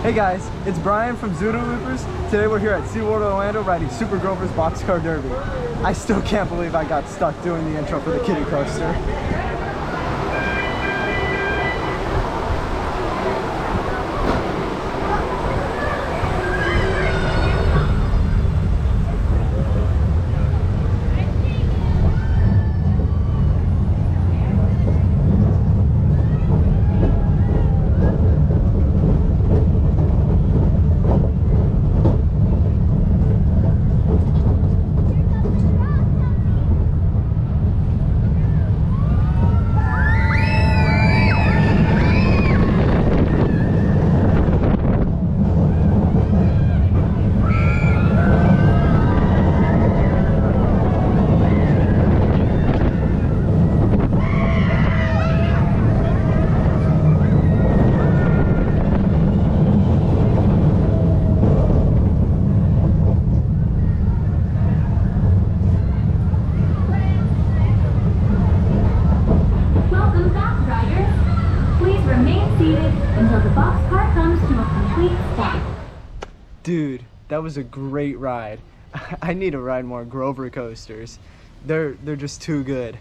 Hey guys, it's Brian from Zoodoo Loopers. Today we're here at SeaWorld Orlando riding Super Grover's Boxcar Derby. I still can't believe I got stuck doing the intro for the kiddie coaster. Until the boxcar comes to a complete stop. Dude, that was a great ride. I need to ride more Grover coasters. They're just too good.